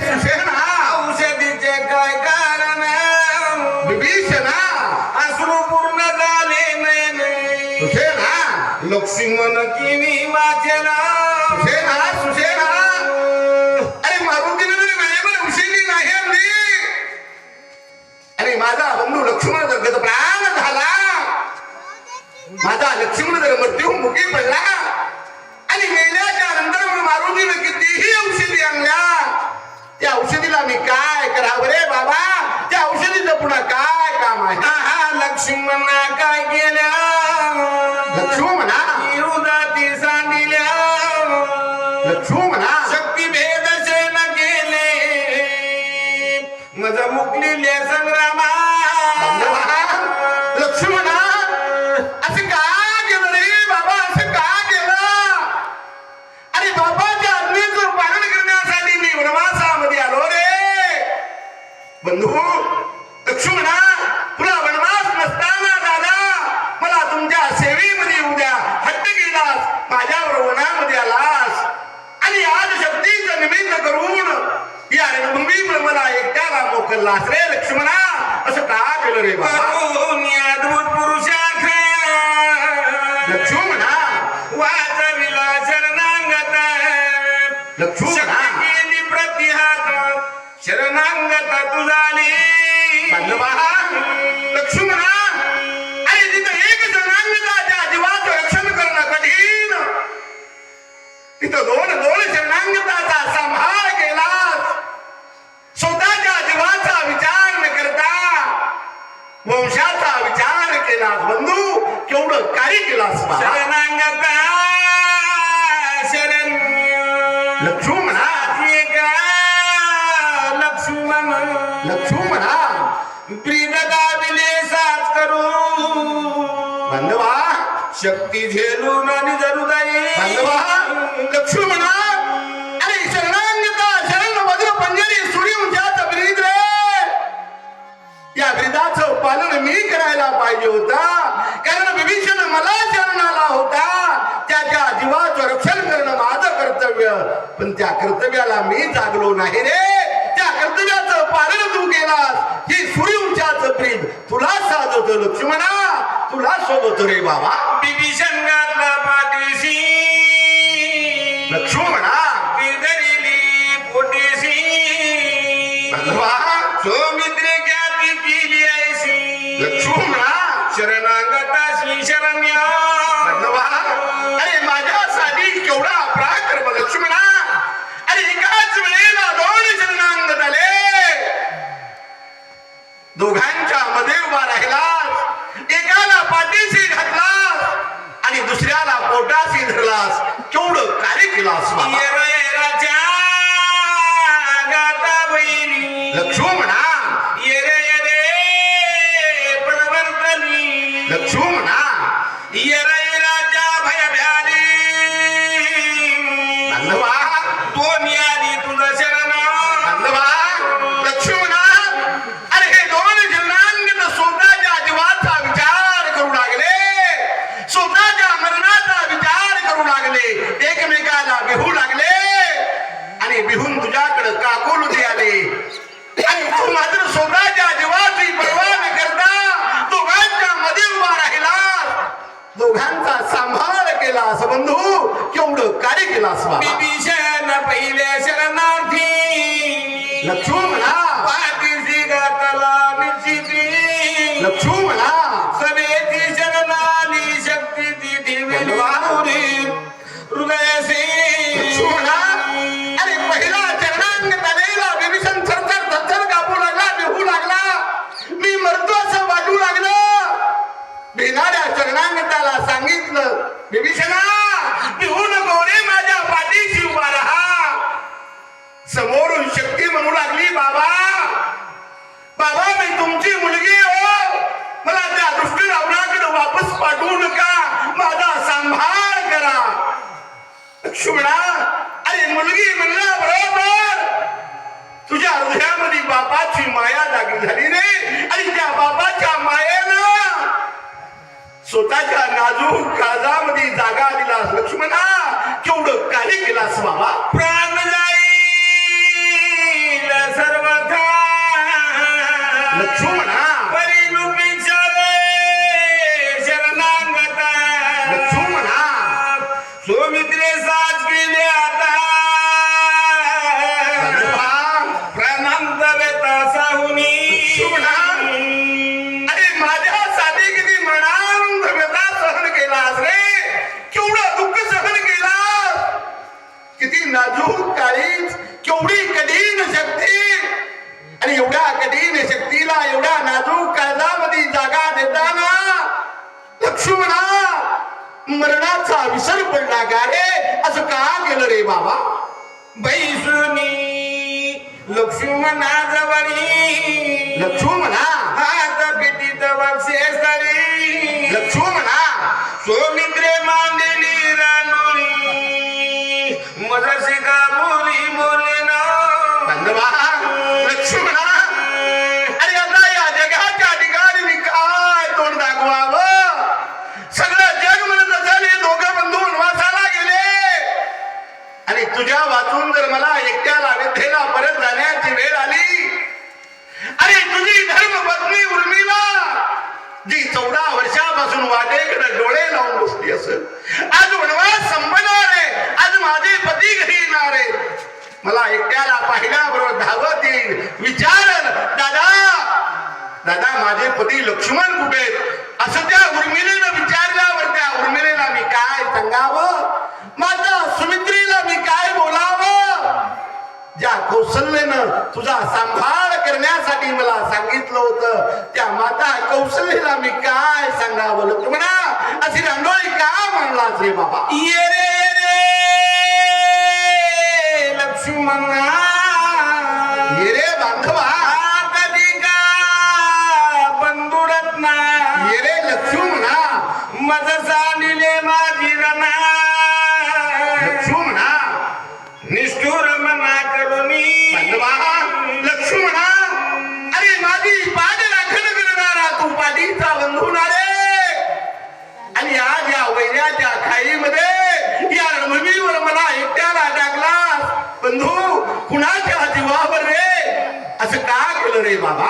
सुषेणा औषधीचे काय कारण विभीषणा अश्रू पूर्ण झाले नयन सुषेणा लक्ष्मण किनी वाचला सुषेणा सुषेणा अरे मारुतीने जरी वेळेवर उशिरी नाही आणली आणि माझा बंधू लक्ष्मण जर गतप्राण झाला माझा लक्ष्मण जर मृत्यू मुखी पडला आणि मेल्याच्या नंतर मग मारुतीने कितीही औषधी आणल्या त्या औषधीला मी काय करावं रे बाबा त्या औषधीचं पुन्हा काय काम आहे हा लक्ष्मणा काय केल्या लक्ष्मणा विरोधाती सांडिल्या लक्ष्मणा शक्ती भेदशन केले मज मुकलेले संग्रामा लक्ष्मणा असं का केलं रे बाबा असं का केलं अरे बाबाच्या आज्ञेचं पालन करण्यासाठी मी वनवासामध्ये आलो रे बंधू लक्ष्मणा तुला वनवास नसताना दादा मला तुमच्या सेवेमध्ये उद्या हट्ट केलास माझ्यावर वनामध्ये आलास आणि आज शक्तीचं निमित्त करून या रणभूमीवर मला एकट्याला मोकललास रे लक्ष्मणा असं का केलं रे बाबा अद्भुत पुरुषार्थ लक्ष्मणा वाचविला शरणांगत लक्ष्मणा शक्ती केली प्रतिहात शरणांगत तुझाली बांधवा लक्ष्मणा अरे तिथं एक शरणांगताच्या जीवाचं रक्षण करणं कठीण तिथं दोन शरणांगताचा सांभाळ केलास स्वतःच्या जीवाचा विचार न करता वंशाचा विचार केलास बंधू केवढं कार्य केलास शरणांगत शरण लक्ष्मणा लक्ष्मण लक्ष्मणा प्रीत दाबिले साथ करू बांधवा शक्ती झेलून आणि जरुदाई बांधवा लक्ष्मणा अरे शरणांगता शरण वज्र पंजरी सूर्य उंचाचा ब्रीद रे या ब्रीदाचं पालन मी करायला पाहिजे होता कारण विभीषण मला शरण आला होता त्याच्या जीवाचं रक्षण करणं माझं कर्तव्य पण त्या कर्तव्याला मी जागलो नाही रे त्या कर्तव्याचं पालन तू केलास ही सूर्य उंचाचं ब्रीद तुला साधत लक्ष्मणा तुला शोधतो रे बाबा विभीषण घातला पाठीशी लक्ष्मणा ती धरिली पोटीशी बांधवा सौमित्रे ख्याती केली ऐशी लक्ष्मणा शरणांगताशी शरण्या बांधवा अरे माझ्यासाठी केवढा अपराध कर्म लक्ष्मणा अरे एकाच वेळेला दोन शरणांगत आले दोघांच्या मध्ये उभा राहिलास एकाला पाठीशी घातलास आणि दुसऱ्याला पोटाशी धरलास केवढं कार्य केलास बाबा येराच्या गाता बहिणी लक्ष्मणा येरे परवर्तनी लक्ष्मणा येराच्या भयभ्याली बांधवा दोन्ही आली तुझं शरण बांधवा लक्ष्मणा अरे हे दोन जनांगत स्वतःच्या जीवाचा विचार करू लागले स्वतःच्या मरणाचा विचार करू लागले एकमेकाला बिहू लागले आणि बिहून तुझ्याकडे काकुलती आले आणि तू मात्र स्वतःच्या जीवाची पर्वा न करता दोघांच्या मध्ये उभा राहिला दोघांचा सांभाळ केलास बंधू केवढं कार्य केलास बाबा विभीषण पहिल्या शरणार्थी लक्ष्मणा पाठीशी घातला निश्चिती लक्ष्मणा सभेची शरणाली शक्तीची दिवी हृदयसे लक्ष्मणा अरे पहिला चरणांगत आलेला विभीषण थरथर थरथर कापू लागला बिहू लागला मी मरतो असं वाटू लागलं भिनाऱ्या चरणांगताला सांगितलं विभीषणा बिहू नको रे माझ्या पाठीशी उभा राहा समोरून शक्ती म्हणू लागली बाबा बाबा मी तुमची मुलगी हो मला त्या दृष्टी रावणाकडे वापस पाठवू नका माझा सांभाळ करा लक्ष्मणा अरे मुलगी म्हणला बरोबर तुझ्या हृदयामध्ये बापाची माया जागी झाली रे आणि त्या बापाच्या मायेनं स्वतःच्या नाजूक काळजामध्ये जागा दिलास लक्ष्मणा केवढं कार्य केलास बाबा प्राण जाई मरणाचा विसर पडला का रे असं का केलं रे बाबा बैसुनी लक्ष्मणाजवळी लक्ष्मणा हात पिटीत वाक्षेस्तरी लक्ष्मणा सौमित्रे मांडली रांडोळी मजशी का बोली बोले ना बंधवा लक्ष्मणा अरे आता या जगाच्या ठिकाणी मी काय तोंड दाखवावं सगळं जग म्हणत असेल हे दोघं बंधू वनवासाला गेले आणि तुझ्या वाचून जर मला एकट्याला अयोध्येला परत जाण्याची वेळ आली अरे तुझी धर्मपत्नी उर्मिला जी 14 वर्षापासून वाटेकडे डोळे लावून बसली असेल आज वनवास संपणार आहे आज माझे पती घरी येणार आहे मला एकट्याला पाहिल्याबरोबर धावत येईल विचारल दादा दादा माझे पती लक्ष्मण कुठे आहेत असं त्या उर्मिलेनं विचारल्यावर त्या उर्मिलेला मी काय सांगावं माता सुमित्रीला मी काय बोलावं ज्या कौशल्यानं तुझा सांभाळ करण्यासाठी मला सांगितलं होतं त्या माता कौशल्याला मी काय सांगावं लक्ष्मणा अशी रांगोळी का म्हणलास रे बाबा ये रे लक्ष्मणा ये रे बांधवा कधी का बंधुरत्ना ये रे लक्ष्मणा मज सांडिले माझी रणा लक्ष्मणा निष्ठुर मना करुणी बांधवा लक्ष्मणा अरे माझी पाद राखण करणारा तू पादीचा बंधू ना रे आणि आज या वैऱ्याच्या खाईमध्ये या रणभूमीवर मला एकट्याला टाकला बंधू कुणाच्या जीवावर रे असं का केलं रे बाबा